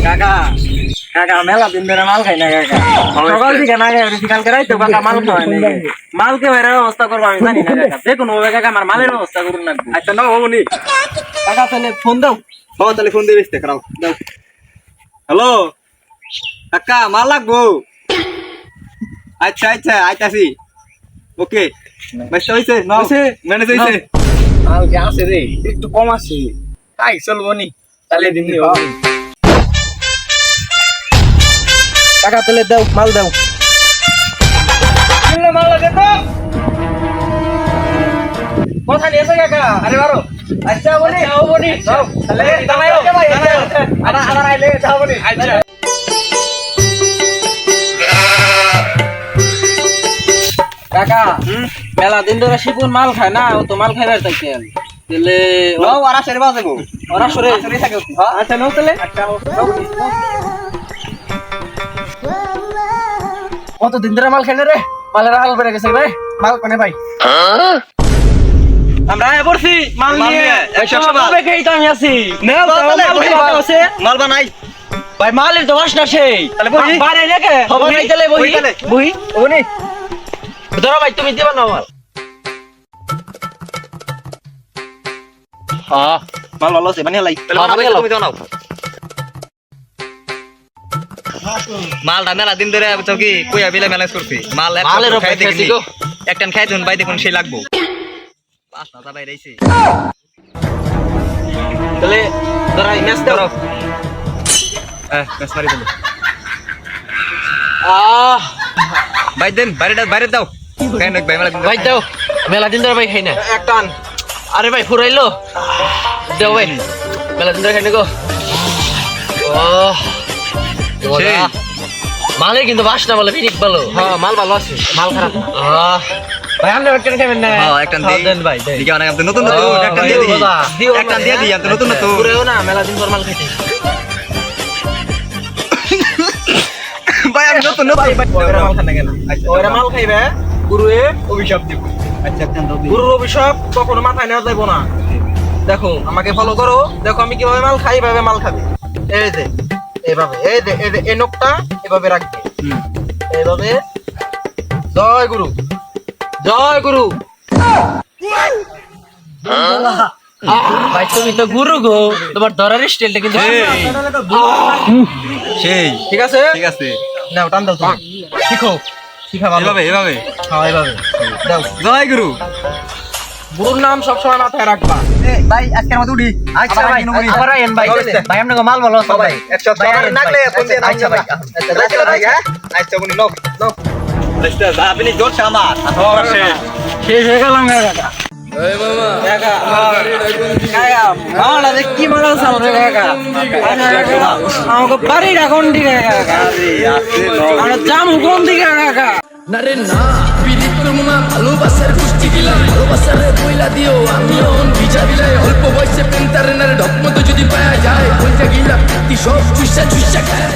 কাকা কাকা মেলা দিন ধরে মাল খাই না কাকা সকাল থেকে না খাই কালকে রাইতে কাকা মাল খাওয়াই নাই মালকে বাইরে ব্যবস্থা করবো আমি জানি না কাকা দেখুন ওবে কাকা আমার মালের ব্যবস্থা করুন না আচ্ছা নাও হবনি কাকা তাহলে ফোন দাও তাহলে ফোন দিয়ে বেচতে খারাপ দাও হ্যালো কাকা মাল লাগবো আচ্ছা আচ্ছা আইতাছি ওকে বেশ হইছে নাও ম্যানেজ হইছে মাল কে আছে রে একটু কম আছে তাই চলবো নি তাহলে দিন কাকা তাহলে দাও মাল দাও মাল লাগে তো কথা নিয়েছে কাকা আরে বারো আচ্ছা বলি বলি তাহলে দাঁড়াও আবার আইলে যাও বলি আচ্ছা কাকা মেলা দিন ধরে শিপুন মাল খায় না ও তো মাল খাইবার চাইছে তাহলে নাও ওরা সেরে বাজাবো ওরা সরে থাকে আচ্ছা নাও তাহলে কত দিন ধরে মাল খাইলে রে মালের হাল বেড়ে গেছে রে মাল কোনে ভাই আমরা আয় পড়ছি মাল নিয়ে একসাথে খেই তো আমি আছি নাও তাহলে মাল বানাই ভাই মালের তো বাসনা সেই তাহলে বহি বাড়ি রেখে বহি তাহলে বহি বহি ওনি ধরো ভাই তুমি দিবা না মাল হ্যাঁ মাল ভালো আছে বানিয়ে লাই তাহলে তুমি দাও নাও মালটা মেলা দিন ধরে কি কইয়া বিলে ম্যানেজ করছি মাল মালের খাই দেখি গো একটান খাই দেখুন ভাই দেখুন সেই লাগবো পাঁচ না ভাই রইছে তাহলে ধরাই ম্যাচ দাও ম্যাচ মারি দিল আহ ভাই দেন বাইরে দাও কেন ভাই মেলা ভাই দাও মেলা দিন ধরে ভাই খাই না একটান আরে ভাই ফুরাইলো দাও ভাই মেলা দিন ধরে খাই না গো ও মালে কিন্তু বাসনা বলে বিনিক ভালো হ্যাঁ মাল ভালো আছে মাল খারাপ ভাই আপনি একটান খাবেন না হ্যাঁ একটান দেন ভাই দিকে অনেক আপনি নতুন একটান দিয়ে দিই একটান দিয়ে দিই আপনি নতুন পুরেও না মেলা দিন পর মাল খাইতে ভাই আমি নতুন ওরা মাল খান না কেন ওরা মাল খাইবে গুরুয়ে অভিশাপ দিব আচ্ছা একটান দাও গুরুর অভিশাপ কখনো মাথায় নেওয়া যাবে না দেখো আমাকে ফলো করো দেখো আমি কিভাবে মাল খাই এইভাবে মাল খাবে এই যে এইভাবে এই নখটা এভাবে রাখবে এইভাবে জয় গুরু ভাই তুমি তো গুরু গো তোমার ধরার স্টাইলটা কিন্তু সেই ঠিক আছে নাও টান দাও তুমি শিখা ভালো এভাবে হ্যাঁ এইভাবে দাও জয় গুরু গুরুর নাম সবসময় মাথায় রাখবা ভাই আজকের মতো উঠি আচ্ছা ভাই আবার আইন ভাই ভাই আপনাকে মাল ভালো আছে ভাই একসাথে নাগলে ফোন দিয়ে আচ্ছা ভাই আচ্ছা ভাই হ্যাঁ আচ্ছা বনি নক আচ্ছা আপনি জোর আমার শেষ হয়ে গেলাম কাকা এই মামা কাকা মালা দেখ কি মালা চাল রে কাকা আমাকে বাড়ি রাখুন দিকে কাকা আমরা জামু কোন দিকে কাকা নারে না পিরিত করবো না ভালোবাসার পুষ্টি দিলাম ভালোবাসার বইলা দিও আমিও ভিজা দিলাই অল্প বয়সে প্রেম তারে নারে ঢকমতো যদি পাওয়া যায় বইটা গিলা সব চুষা খায়